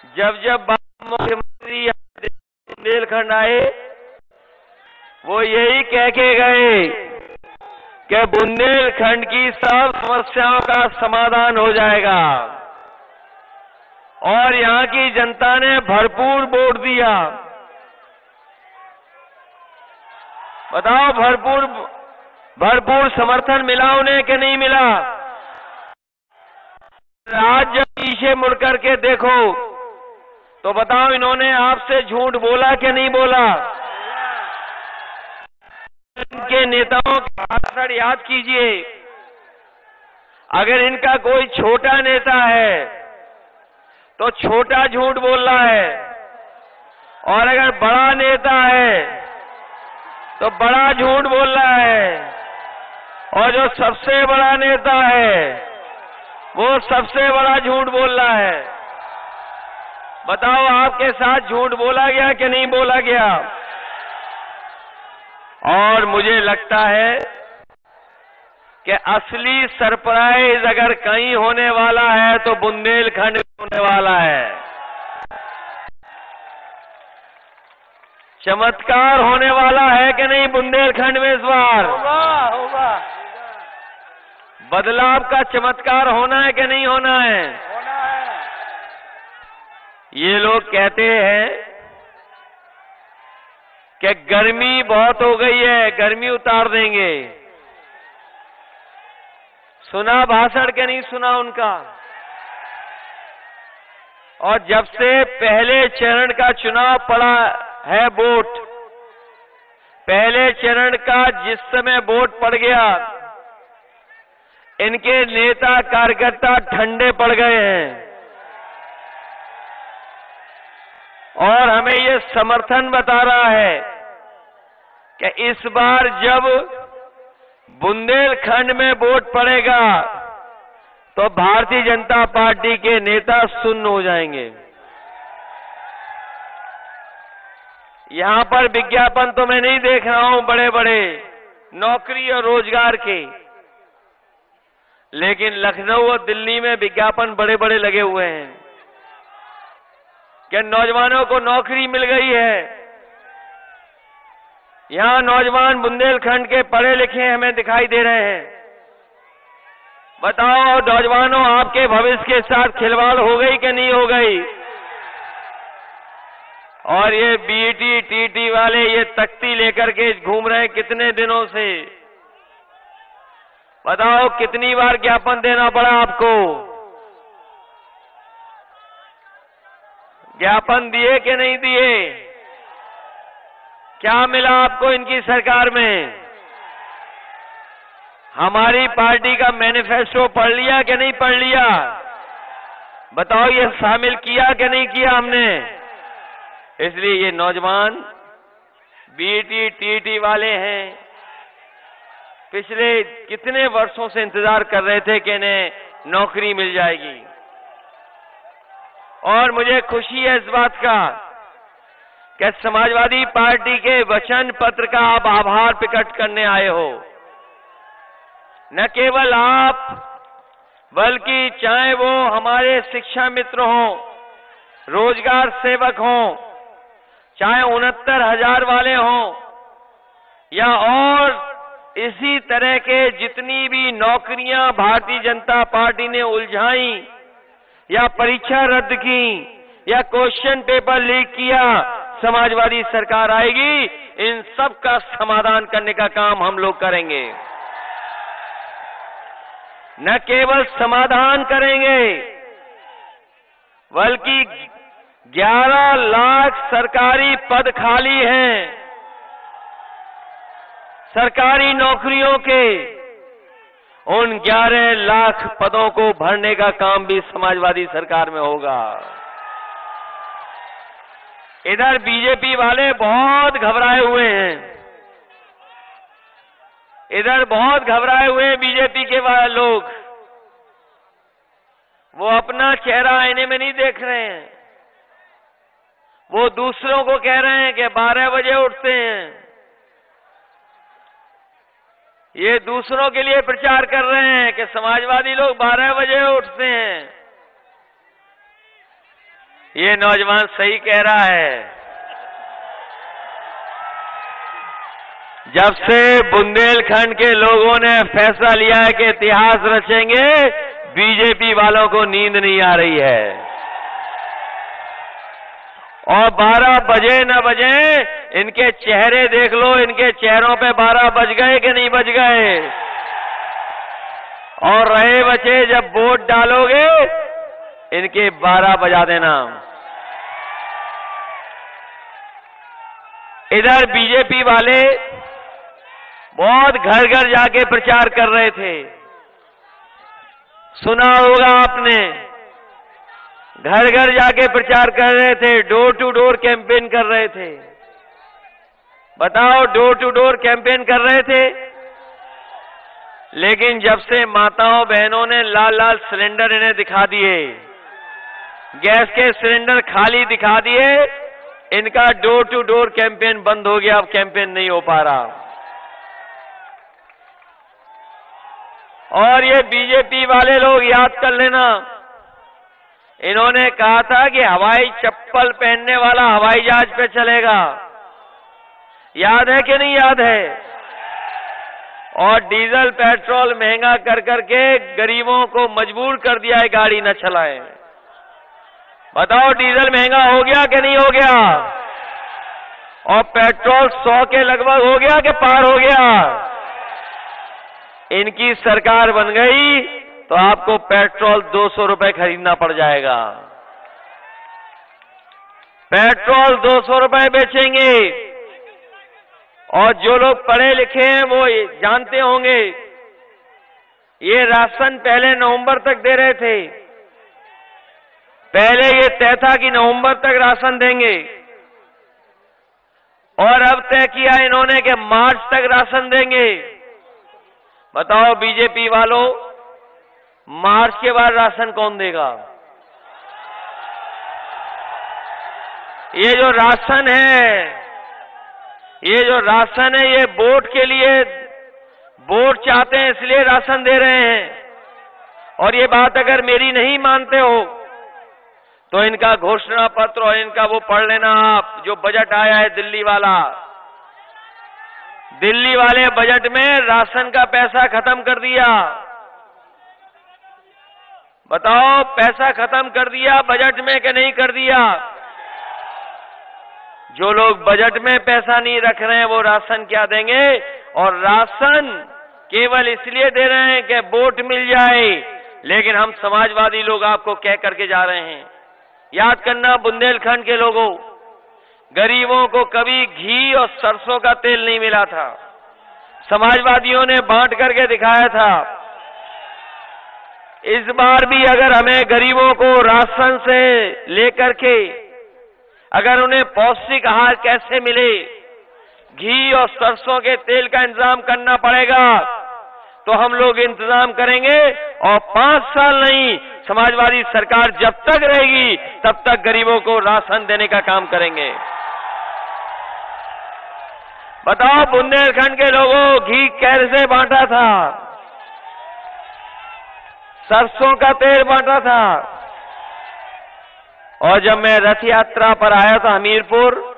जब जब मुख्यमंत्री बुंदेलखंड आए वो यही कह के गए कि बुंदेलखंड की सब समस्याओं का समाधान हो जाएगा, और यहां की जनता ने भरपूर वोट दिया। बताओ, भरपूर समर्थन मिला उन्हें कि नहीं मिला? आज जब पीछे मुड़ करके देखो तो बताओ, इन्होंने आपसे झूठ बोला कि नहीं बोला? इनके नेताओं का भाषण याद कीजिए। अगर इनका कोई छोटा नेता है तो छोटा झूठ बोल रहा है, और अगर बड़ा नेता है तो बड़ा झूठ बोल रहा है, और जो सबसे बड़ा नेता है वो सबसे बड़ा झूठ बोल रहा है। बताओ, आपके साथ झूठ बोला गया कि नहीं बोला गया? और मुझे लगता है कि असली सरप्राइज अगर कहीं होने वाला है तो बुंदेलखंड में होने वाला है। चमत्कार होने वाला है कि नहीं बुंदेलखंड में इस बार? होगा। बदलाव का चमत्कार होना है कि नहीं होना है? होना है। ये लोग कहते हैं कि गर्मी बहुत हो गई है, गर्मी उतार देंगे। सुना भाषण के नहीं सुना उनका? और जब से पहले चरण का चुनाव पड़ा है वोट, पहले चरण का जिस समय वोट पड़ गया, इनके नेता कार्यकर्ता ठंडे पड़ गए हैं, और हमें ये समर्थन बता रहा है कि इस बार जब बुंदेलखंड में वोट पड़ेगा तो भारतीय जनता पार्टी के नेता सुन्न हो जाएंगे। यहां पर विज्ञापन तो मैं नहीं देख रहा हूं बड़े बड़े नौकरी और रोजगार के, लेकिन लखनऊ और दिल्ली में विज्ञापन बड़े बड़े लगे हुए हैं कि नौजवानों को नौकरी मिल गई है। यहां नौजवान बुंदेलखंड के पढ़े लिखे हमें दिखाई दे रहे हैं। बताओ नौजवानों, आपके भविष्य के साथ खिलवाड़ हो गई कि नहीं हो गई? और ये बीईटी टीटी वाले ये तख्ती लेकर के घूम रहे हैं कितने दिनों से। बताओ कितनी बार ज्ञापन देना पड़ा आपको? ज्ञापन दिए कि नहीं दिए? क्या मिला आपको इनकी सरकार में? हमारी पार्टी का मैनिफेस्टो पढ़ लिया कि नहीं पढ़ लिया? बताओ, ये शामिल किया कि नहीं किया हमने? इसलिए ये नौजवान बीईटी टीटी वाले हैं, पिछले कितने वर्षों से इंतजार कर रहे थे कि इन्हें नौकरी मिल जाएगी। और मुझे खुशी है इस बात का कि समाजवादी पार्टी के वचन पत्र का आप आभार प्रकट करने आए हो। न केवल आप, बल्कि चाहे वो हमारे शिक्षा मित्र हों, रोजगार सेवक हों, चाहे 69,000 वाले हों, या और इसी तरह के जितनी भी नौकरियां भारतीय जनता पार्टी ने उलझाई, या परीक्षा रद्द की, या क्वेश्चन पेपर लीक किया, समाजवादी सरकार आएगी, इन सब का समाधान करने का काम हम लोग करेंगे। न केवल समाधान करेंगे, बल्कि 11 लाख सरकारी पद खाली हैं सरकारी नौकरियों के, उन 11 लाख पदों को भरने का काम भी समाजवादी सरकार में होगा। इधर बीजेपी वाले बहुत घबराए हुए हैं, इधर बहुत घबराए हुए हैं बीजेपी के लोग। वो अपना चेहरा आईने में नहीं देख रहे हैं, वो दूसरों को कह रहे हैं कि 12 बजे उठते हैं। ये दूसरों के लिए प्रचार कर रहे हैं कि समाजवादी लोग 12 बजे उठते हैं। ये नौजवान सही कह रहा है। जब से बुंदेलखंड के लोगों ने फैसला लिया है कि इतिहास रचेंगे, बीजेपी वालों को नींद नहीं आ रही है। और 12 बजे न बजे, इनके चेहरे देख लो, इनके चेहरों पे 12 बज गए कि नहीं बज गए। और रहे बचे जब वोट डालोगे, इनके 12 बजा देना। इधर बीजेपी वाले बहुत घर घर जाके प्रचार कर रहे थे, सुना होगा आपने। घर घर जाके प्रचार कर रहे थे, डोर टू डोर कैंपेन कर रहे थे। बताओ, डोर टू डोर कैंपेन कर रहे थे, लेकिन जब से माताओं बहनों ने लाल लाल सिलेंडर इन्हें दिखा दिए, गैस के सिलेंडर खाली दिखा दिए, इनका डोर टू डोर कैंपेन बंद हो गया। अब कैंपेन नहीं हो पा रहा। और ये बीजेपी वाले लोग याद कर लेना, इन्होंने कहा था कि हवाई चप्पल पहनने वाला हवाई जहाज पे चलेगा। याद है कि नहीं याद है? और डीजल पेट्रोल महंगा कर करके गरीबों को मजबूर कर दिया है गाड़ी न चलाएं। बताओ, डीजल महंगा हो गया कि नहीं हो गया? और पेट्रोल 100 के लगभग हो गया कि पार हो गया? इनकी सरकार बन गई तो आपको पेट्रोल 200 रुपए खरीदना पड़ जाएगा। पेट्रोल 200 रुपए बेचेंगे। और जो लोग पढ़े लिखे हैं वो जानते होंगे, ये राशन पहले नवंबर तक दे रहे थे। पहले ये तय था कि नवंबर तक राशन देंगे, और अब तय किया इन्होंने कि मार्च तक राशन देंगे। बताओ बीजेपी वालों, मार्च के बाद राशन कौन देगा? ये जो राशन है, ये वोट के लिए, वोट चाहते हैं इसलिए राशन दे रहे हैं। और ये बात अगर मेरी नहीं मानते हो तो इनका घोषणा पत्र और इनका वो पढ़ लेना आप, जो बजट आया है दिल्ली वाला। दिल्ली वाले बजट में राशन का पैसा खत्म कर दिया। बताओ, पैसा खत्म कर दिया बजट में कि नहीं कर दिया? जो लोग बजट में पैसा नहीं रख रहे हैं वो राशन क्या देंगे? और राशन केवल इसलिए दे रहे हैं कि वोट मिल जाए। लेकिन हम समाजवादी लोग आपको कह करके जा रहे हैं, याद करना बुंदेलखंड के लोगों, गरीबों को कभी घी और सरसों का तेल नहीं मिला था। समाजवादियों ने बांट करके दिखाया था। इस बार भी अगर हमें गरीबों को राशन से लेकर के अगर उन्हें पौष्टिक आहार कैसे मिले, घी और सरसों के तेल का इंतजाम करना पड़ेगा, तो हम लोग इंतजाम करेंगे। और 5 साल नहीं, समाजवादी सरकार जब तक रहेगी तब तक गरीबों को राशन देने का काम करेंगे। बताओ, बुंदेलखंड के लोगों, घी कैसे बांटा था? सरसों का तेल बांटा था। और जब मैं रथ यात्रा पर आया था हमीरपुर,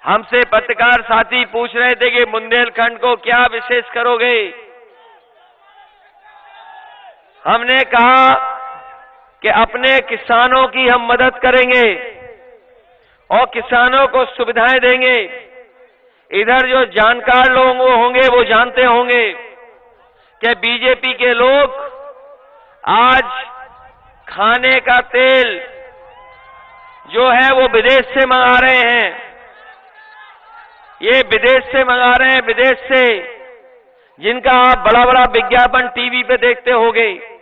हमसे पत्रकार साथी पूछ रहे थे कि बुंदेलखंड को क्या विशेष करोगे। हमने कहा कि अपने किसानों की हम मदद करेंगे और किसानों को सुविधाएं देंगे। इधर जो जानकार लोग होंगे वो जानते होंगे कि बीजेपी के लोग आज खाने का तेल जो है वो विदेश से मंगा रहे हैं। ये विदेश से मंगा रहे हैं, विदेश से, जिनका आप बड़ा बड़ा विज्ञापन टीवी पे देखते होंगे।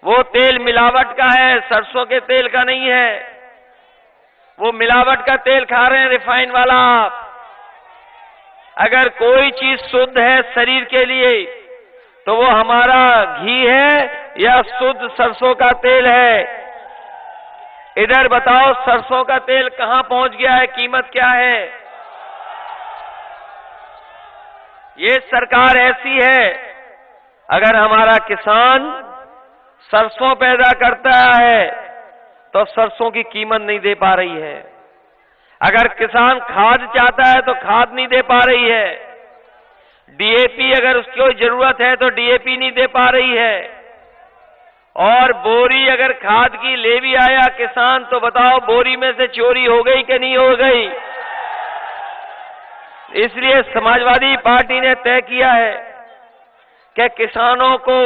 वो तेल मिलावट का है, सरसों के तेल का नहीं है। वो मिलावट का तेल खा रहे हैं, रिफाइन वाला। अगर कोई चीज शुद्ध है शरीर के लिए तो वो हमारा घी है या शुद्ध सरसों का तेल है। इधर बताओ, सरसों का तेल कहां पहुंच गया है, कीमत क्या है? ये सरकार ऐसी है, अगर हमारा किसान सरसों पैदा करता है तो सरसों की कीमत नहीं दे पा रही है। अगर किसान खाद चाहता है तो खाद नहीं दे पा रही है। डीएपी अगर उसकी जरूरत है तो डीएपी नहीं दे पा रही है। और बोरी अगर खाद की ले भी आया किसान तो बताओ बोरी में से चोरी हो गई कि नहीं हो गई। इसलिए समाजवादी पार्टी ने तय किया है कि किसानों को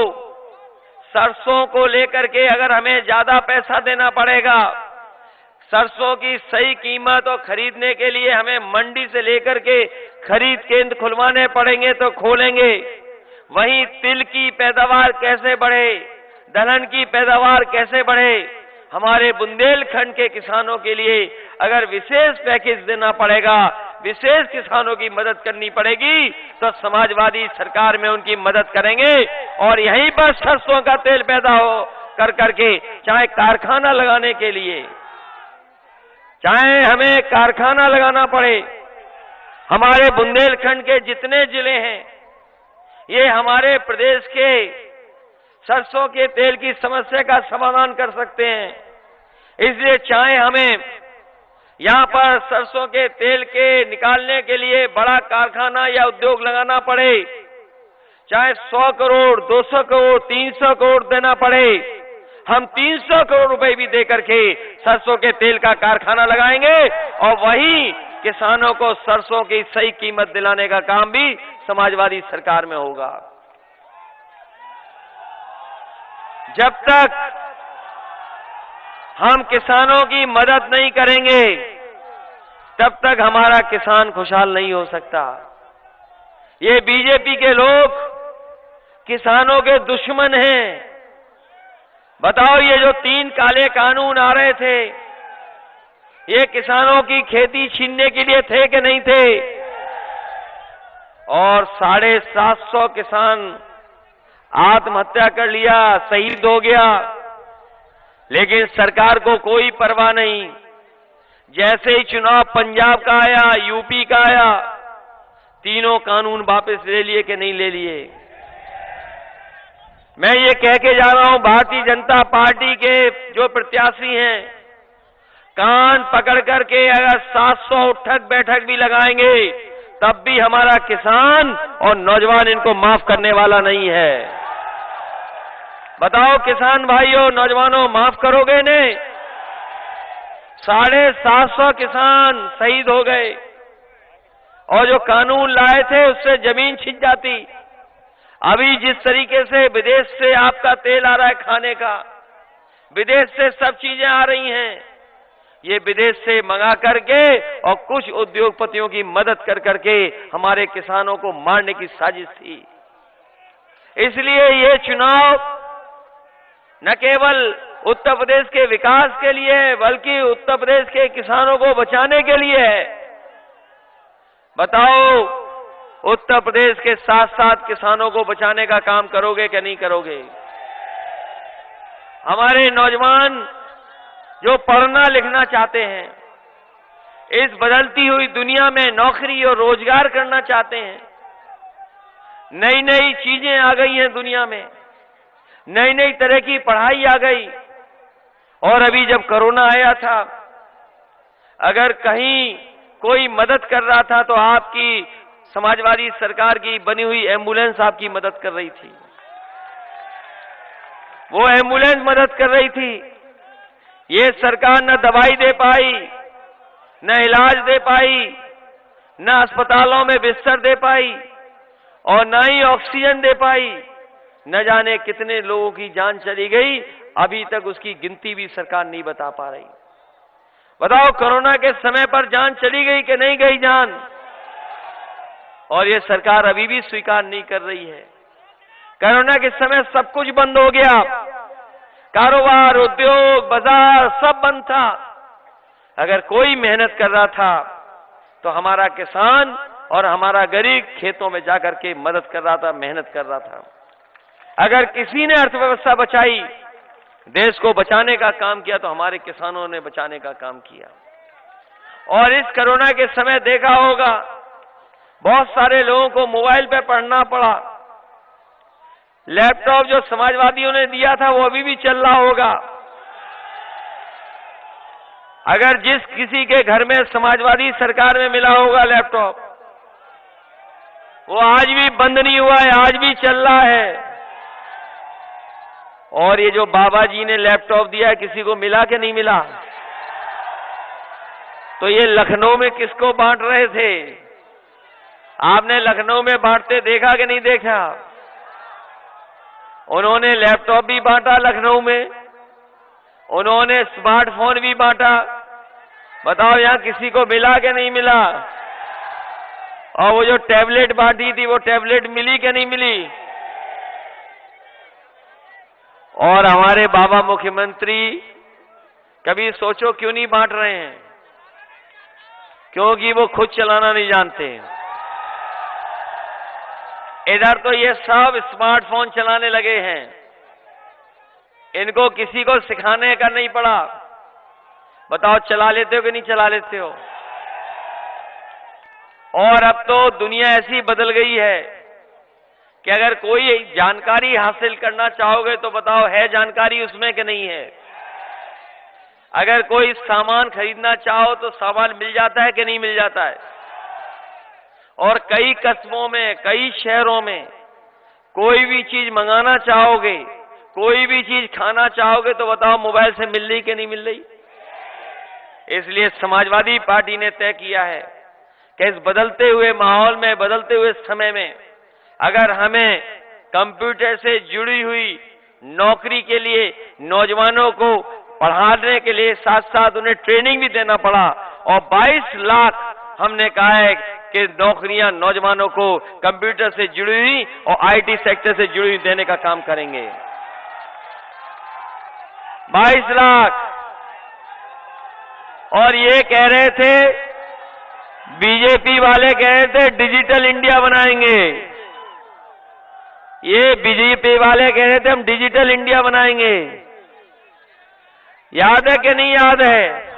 सरसों को लेकर के अगर हमें ज्यादा पैसा देना पड़ेगा, सरसों की सही कीमत और खरीदने के लिए हमें मंडी से लेकर के खरीद केंद्र खुलवाने पड़ेंगे तो खोलेंगे। वहीं तिल की पैदावार कैसे बढ़े, दलहन की पैदावार कैसे बढ़े, हमारे बुंदेलखंड के किसानों के लिए अगर विशेष पैकेज देना पड़ेगा, विशेष किसानों की मदद करनी पड़ेगी तो समाजवादी सरकार में उनकी मदद करेंगे। और यहीं पर सरसों का तेल पैदा हो कर करके, चाहे कारखाना लगाने के लिए, चाहे हमें कारखाना लगाना पड़े, हमारे बुंदेलखंड के जितने जिले हैं ये हमारे प्रदेश के सरसों के तेल की समस्या का समाधान कर सकते हैं। इसलिए चाहे हमें यहां पर सरसों के तेल के निकालने के लिए बड़ा कारखाना या उद्योग लगाना पड़े, चाहे 100 करोड़, 200 करोड़, 300 करोड़ देना पड़े, हम 300 करोड़ रुपए भी देकर के सरसों के तेल का कारखाना लगाएंगे और वही किसानों को सरसों की सही कीमत दिलाने का काम भी समाजवादी सरकार में होगा। जब तक हम किसानों की मदद नहीं करेंगे तब तक हमारा किसान खुशहाल नहीं हो सकता। ये बीजेपी के लोग किसानों के दुश्मन हैं। बताओ ये जो 3 काले कानून आ रहे थे ये किसानों की खेती छीनने के लिए थे कि नहीं थे? और 750 किसान आत्महत्या कर लिया, शहीद हो गया, लेकिन सरकार को कोई परवाह नहीं। जैसे ही चुनाव पंजाब का आया, यूपी का आया, तीनों कानून वापस ले लिए कि नहीं ले लिए? मैं ये कह के जा रहा हूं भारतीय जनता पार्टी के जो प्रत्याशी हैं, कान पकड़ करके अगर 700 उठक बैठक भी लगाएंगे तब भी हमारा किसान और नौजवान इनको माफ करने वाला नहीं है। बताओ किसान भाइयों, नौजवानों, माफ करोगे इन्हें? 750 किसान शहीद हो गए और जो कानून लाए थे उससे जमीन छिन जाती। अभी जिस तरीके से विदेश से आपका तेल आ रहा है खाने का, विदेश से सब चीजें आ रही हैं, ये विदेश से मंगा करके और कुछ उद्योगपतियों की मदद कर करके हमारे किसानों को मारने की साजिश थी। इसलिए ये चुनाव न केवल उत्तर प्रदेश के विकास के लिए है बल्कि उत्तर प्रदेश के किसानों को बचाने के लिए है। बताओ उत्तर प्रदेश के साथ साथ किसानों को बचाने का काम करोगे कि नहीं करोगे? हमारे नौजवान जो पढ़ना लिखना चाहते हैं, इस बदलती हुई दुनिया में नौकरी और रोजगार करना चाहते हैं, नई नई चीजें आ गई हैं दुनिया में, नई नई तरह की पढ़ाई आ गई। और अभी जब कोरोना आया था, अगर कहीं कोई मदद कर रहा था तो आपकी समाजवादी सरकार की बनी हुई एम्बुलेंस आपकी मदद कर रही थी। वो एम्बुलेंस मदद कर रही थी। ये सरकार न दवाई दे पाई, न इलाज दे पाई, न अस्पतालों में बिस्तर दे पाई और न ही ऑक्सीजन दे पाई। न जाने कितने लोगों की जान चली गई, अभी तक उसकी गिनती भी सरकार नहीं बता पा रही। बताओ कोरोना के समय पर जान चली गई कि नहीं गई जान? और ये सरकार अभी भी स्वीकार नहीं कर रही है। कोरोना के समय सब कुछ बंद हो गया, कारोबार, उद्योग, बाजार सब बंद था। अगर कोई मेहनत कर रहा था तो हमारा किसान और हमारा गरीब खेतों में जाकर के मदद कर रहा था, मेहनत कर रहा था। अगर किसी ने अर्थव्यवस्था बचाई, देश को बचाने का काम किया तो हमारे किसानों ने बचाने का काम किया। और इस कोरोना के समय देखा होगा बहुत सारे लोगों को मोबाइल पे पढ़ना पड़ा। लैपटॉप जो समाजवादियों ने दिया था वो अभी भी चल रहा होगा। अगर जिस किसी के घर में समाजवादी सरकार में मिला होगा लैपटॉप, वो आज भी बंद नहीं हुआ है, आज भी चल रहा है। और ये जो बाबा जी ने लैपटॉप दिया, किसी को मिला कि नहीं मिला? तो ये लखनऊ में किसको बांट रहे थे? आपने लखनऊ में बांटते देखा कि नहीं देखा? उन्होंने लैपटॉप भी बांटा लखनऊ में, उन्होंने स्मार्टफोन भी बांटा। बताओ यहां किसी को मिला कि नहीं मिला? और वो जो टैबलेट बांटी थी, वो टैबलेट मिली कि नहीं मिली? और हमारे बाबा मुख्यमंत्री कभी सोचो क्यों नहीं बांट रहे हैं? क्योंकि वो खुद चलाना नहीं जानते। इधर तो ये सब स्मार्टफोन चलाने लगे हैं, इनको किसी को सिखाने का नहीं पड़ा। बताओ चला लेते हो कि नहीं चला लेते हो? और अब तो दुनिया ऐसी बदल गई है कि अगर कोई जानकारी हासिल करना चाहोगे तो बताओ है जानकारी उसमें कि नहीं है? अगर कोई सामान खरीदना चाहो तो सामान मिल जाता है कि नहीं मिल जाता है? और कई कस्बों में, कई शहरों में कोई भी चीज मंगाना चाहोगे, कोई भी चीज खाना चाहोगे तो बताओ मोबाइल से मिल रही कि नहीं मिल रही? इसलिए समाजवादी पार्टी ने तय किया है कि इस बदलते हुए माहौल में, बदलते हुए समय में अगर हमें कंप्यूटर से जुड़ी हुई नौकरी के लिए नौजवानों को पढ़ाने के लिए साथ साथ उन्हें ट्रेनिंग भी देना पड़ा, और 22 लाख हमने कहा है कि नौकरियां नौजवानों को कंप्यूटर से जुड़ी हुई और आईटी सेक्टर से जुड़ी हुई देने का काम करेंगे। 22 लाख। और ये कह रहे थे, बीजेपी वाले कह रहे थे डिजिटल इंडिया बनाएंगे। ये बीजेपी वाले कह रहे थे हम डिजिटल इंडिया बनाएंगे। याद है कि नहीं याद है?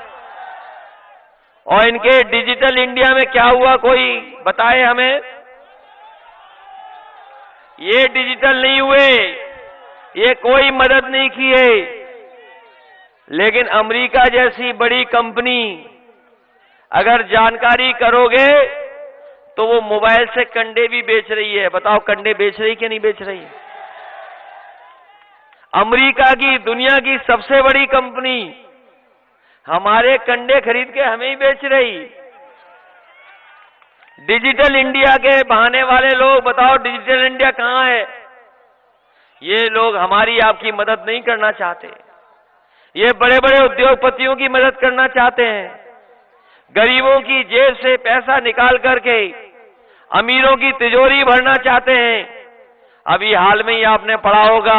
और इनके डिजिटल इंडिया में क्या हुआ, कोई बताए हमें? ये डिजिटल नहीं हुए, ये कोई मदद नहीं की है। लेकिन अमेरिका जैसी बड़ी कंपनी, अगर जानकारी करोगे तो वो मोबाइल से कंडे भी बेच रही है। बताओ कंडे बेच रही कि नहीं बेच रही? अमेरिका की, दुनिया की सबसे बड़ी कंपनी हमारे कंडे खरीद के हमें ही बेच रही। डिजिटल इंडिया के बहाने वाले लोग, बताओ डिजिटल इंडिया कहां है? ये लोग हमारी आपकी मदद नहीं करना चाहते। ये बड़े बड़े उद्योगपतियों की मदद करना चाहते हैं, गरीबों की जेब से पैसा निकाल करके अमीरों की तिजोरी भरना चाहते हैं। अभी हाल में ही आपने पढ़ा होगा